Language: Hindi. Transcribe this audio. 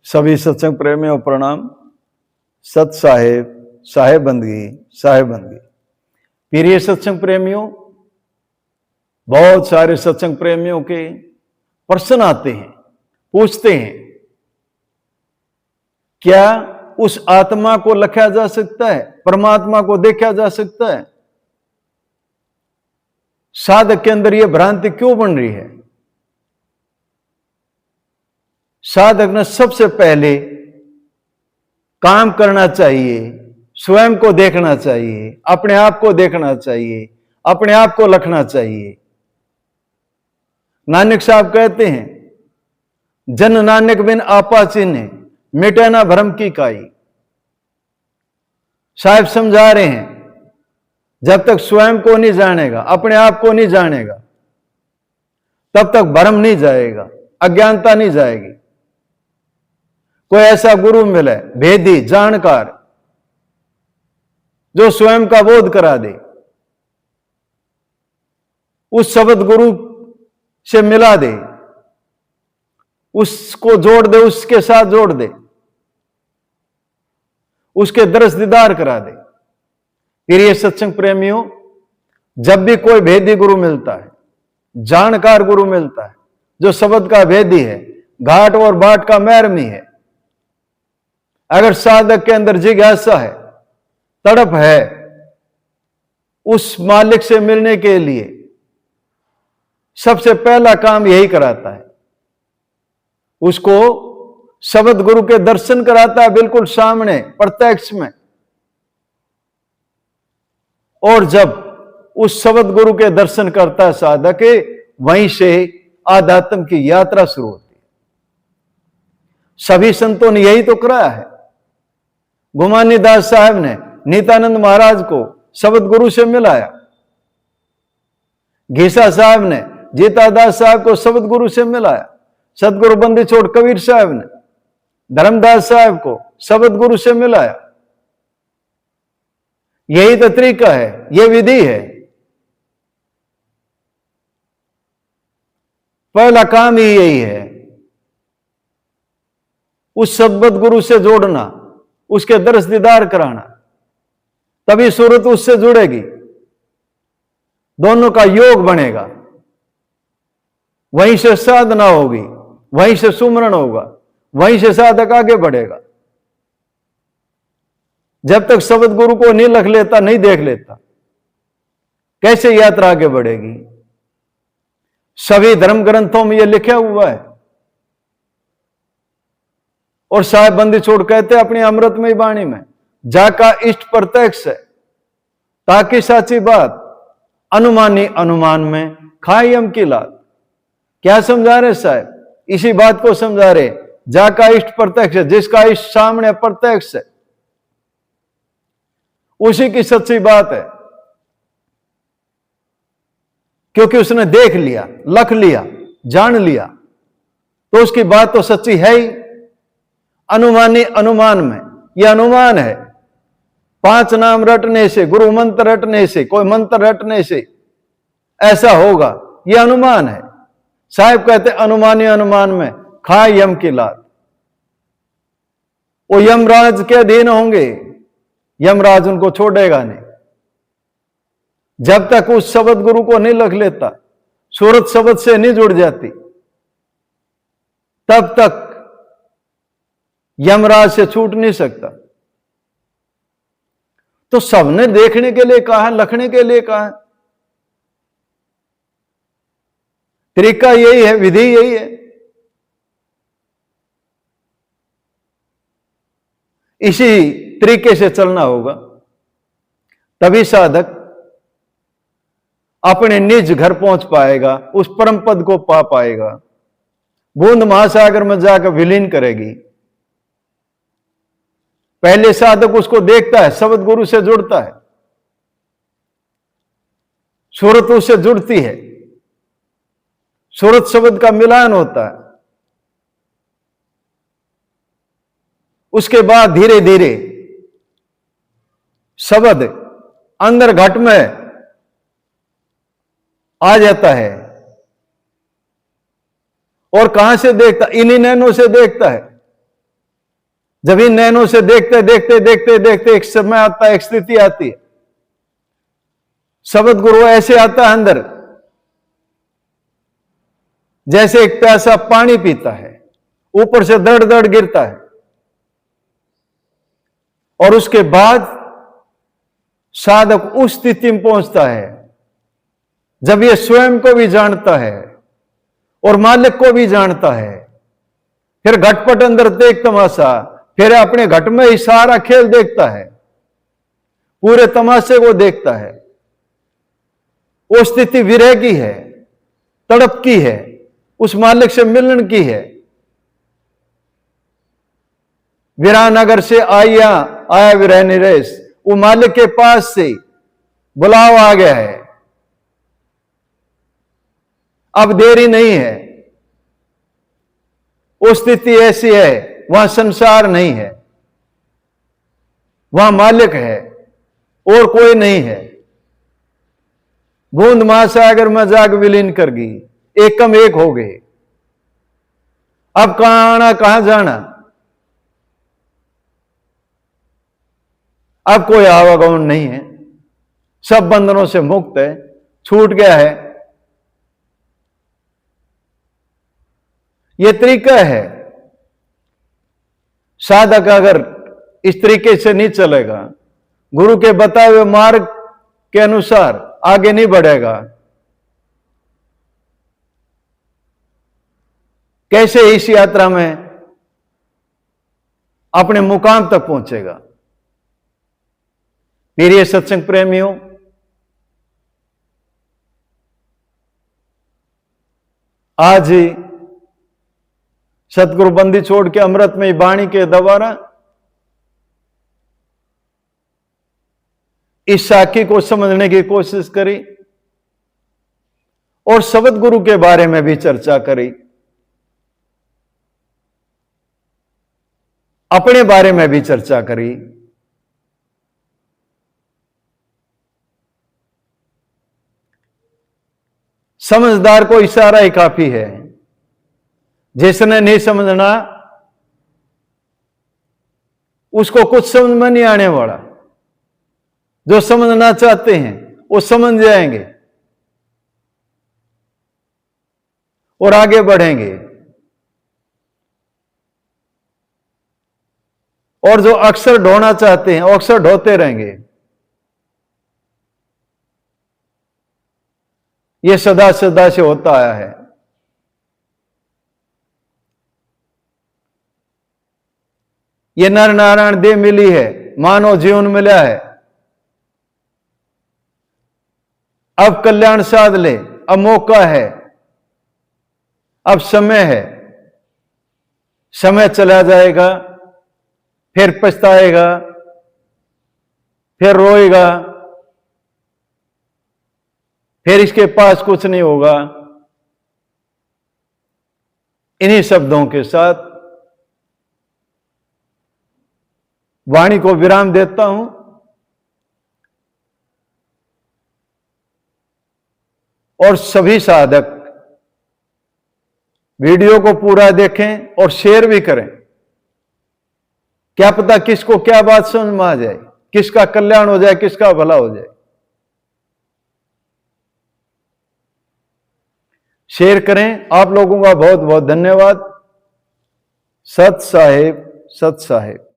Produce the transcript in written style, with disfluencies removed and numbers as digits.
सभी सत्संग प्रेमियों प्रणाम। सत साहेब, साहेब बंदगी, साहेब बंदगी। प्रिय सत्संग प्रेमियों, बहुत सारे सत्संग प्रेमियों के प्रश्न आते हैं, पूछते हैं क्या उस आत्मा को लखा जा सकता है, परमात्मा को देखा जा सकता है? साधक के अंदर यह भ्रांति क्यों बन रही है? साधक ने सबसे पहले काम करना चाहिए, स्वयं को देखना चाहिए, अपने आप को देखना चाहिए, अपने आप को लखना चाहिए। नानक साहब कहते हैं जन नानक बिन आपा चिन्ह मिटे ना भ्रम की काई। साहब समझा रहे हैं जब तक स्वयं को नहीं जानेगा, अपने आप को नहीं जानेगा, तब तक भ्रम नहीं जाएगा, अज्ञानता नहीं जाएगी। कोई ऐसा गुरु मिले भेदी जानकार जो स्वयं का बोध करा दे, उस शब्द गुरु से मिला दे, उसको जोड़ दे, उसके साथ जोड़ दे, उसके दर्श दीदार करा दे। फिर ये सत्संग प्रेमियों, जब भी कोई भेदी गुरु मिलता है, जानकार गुरु मिलता है, जो शब्द का भेदी है, घाट और बाट का महरमी है, अगर साधक के अंदर जिज्ञासा है, तड़प है उस मालिक से मिलने के लिए, सबसे पहला काम यही कराता है, उसको शब्द गुरु के दर्शन कराता है, बिल्कुल सामने प्रत्यक्ष में। और जब उस शब्द गुरु के दर्शन करता है साधक, वहीं से आध्यात्म की यात्रा शुरू होती है। सभी संतों ने यही तो कराया है। गुमानी दास साहब ने नित्यानंद महाराज को शब्द गुरु से मिलाया, घीसा साहब ने जीतादास साहब को शब्द गुरु से मिलाया, सतगुरु बंदी छोड़ कबीर साहब ने धर्मदास साहब को शब्द गुरु से मिलाया। यही तो तरीका है, यह विधि है। पहला काम ही यही है, उस शब्द गुरु से जोड़ना, उसके दर्श दीदार कराना, तभी सूरत उससे जुड़ेगी, दोनों का योग बनेगा, वहीं से साधना होगी, वहीं से सुमरण होगा, वहीं से साधक आगे बढ़ेगा। जब तक शब्द गुरु को नहीं लख लेता, नहीं देख लेता, कैसे यात्रा आगे बढ़ेगी? सभी धर्म ग्रंथों में यह लिखा हुआ है। और साहेब बंदी छोड़ कहते अपनी अमृतमयी वाणी में, जाका इष्ट प्रत्यक्ष है ताकि साची बात, अनुमानी अनुमान में खाई यम की लात। क्या समझा रहे साहब? इसी बात को समझा रहे, जाका इष्ट प्रत्यक्ष है, जिसका इष्ट सामने प्रत्यक्ष है, उसी की सच्ची बात है, क्योंकि उसने देख लिया, लख लिया, जान लिया, तो उसकी बात तो सच्ची है ही। अनुमानी अनुमान में, यह अनुमान है। 5 नाम रटने से, गुरु मंत्र रटने से, कोई मंत्र रटने से ऐसा होगा, यह अनुमान है। साहब कहते अनुमानी अनुमान में खाए यम की लात। वो यमराज के अधीन होंगे, यमराज उनको छोड़ेगा नहीं जब तक उस शब्द गुरु को नहीं लख लेता, सूरत शब्द से नहीं जुड़ जाती, तब तक यमराज से छूट नहीं सकता। तो सबने देखने के लिए कहा है, लखने के लिए कहा है। तरीका यही है, विधि यही है। इसी तरीके से चलना होगा, तभी साधक अपने निज घर पहुंच पाएगा, उस परम पद को पा पाएगा। बूंद महासागर में जाकर विलीन करेगी। पहले साधक उसको देखता है, शब्द गुरु से जुड़ता है, सूरत उससे जुड़ती है, सूरत शब्द का मिलान होता है। उसके बाद धीरे धीरे शब्द अंदर घट में आ जाता है। और कहां से देखता? इन्हीं नैनों से देखता है। जब इन नैनों से देखते देखते देखते देखते एक समय आता है, एक स्थिति आती है, शब्द गुरु ऐसे आता है अंदर जैसे एक प्यासा पानी पीता है, ऊपर से दड़ दड़ गिरता है, और उसके बाद साधक उस स्थिति में पहुंचता है जब यह स्वयं को भी जानता है और मालिक को भी जानता है। फिर घटपट अंदर देख तमाशा, फिर अपने घट में ही सारा खेल देखता है, पूरे तमाशे को देखता है। वो स्थिति विरह की है, तड़प की है, उस मालिक से मिलन की है। विरानगर से आया विरह निरेश, वो मालिक के पास से बुलाव आ गया है, अब देरी नहीं है। वो स्थिति ऐसी है, वहां संसार नहीं है, वहां मालिक है और कोई नहीं है। बूंद महासागर में जाग विलीन कर गई, एकम एक हो गए। अब कहां आना कहां जाना, अब कोई आवागमन नहीं है, सब बंधनों से मुक्त है, छूट गया है। यह तरीका है। साधक अगर इस तरीके से नहीं चलेगा, गुरु के बताए हुए मार्ग के अनुसार आगे नहीं बढ़ेगा, कैसे इस यात्रा में अपने मुकाम तक पहुंचेगा। प्रिय सत्संग प्रेमियों, आज ही सतगुरु बंदी छोड़ के अमृतमयी वाणी के द्वारा इस साखी को समझने की कोशिश करी और शब्द गुरु के बारे में भी चर्चा करी, अपने बारे में भी चर्चा करी। समझदार को इशारा ही काफी है, जिसने नहीं समझना उसको कुछ समझ में नहीं आने वाला। जो समझना चाहते हैं वो समझ जाएंगे और आगे बढ़ेंगे, और जो अक्सर ढोना चाहते हैं वो अक्सर ढोते रहेंगे। ये सदा सदा से होता आया है। ये नर नारायण देह मिली है, मानव जीवन मिला है, अब कल्याण साध ले, अब मौका है, अब समय है। समय चला जाएगा, फिर पछताएगा, फिर रोएगा, फिर इसके पास कुछ नहीं होगा। इन्हीं शब्दों के साथ वाणी को विराम देता हूं। और सभी साधक वीडियो को पूरा देखें और शेयर भी करें। क्या पता किसको क्या बात समझ में आ जाए, किसका कल्याण हो जाए, किसका भला हो जाए। शेयर करें। आप लोगों का बहुत बहुत धन्यवाद। सत साहेब, सत साहेब।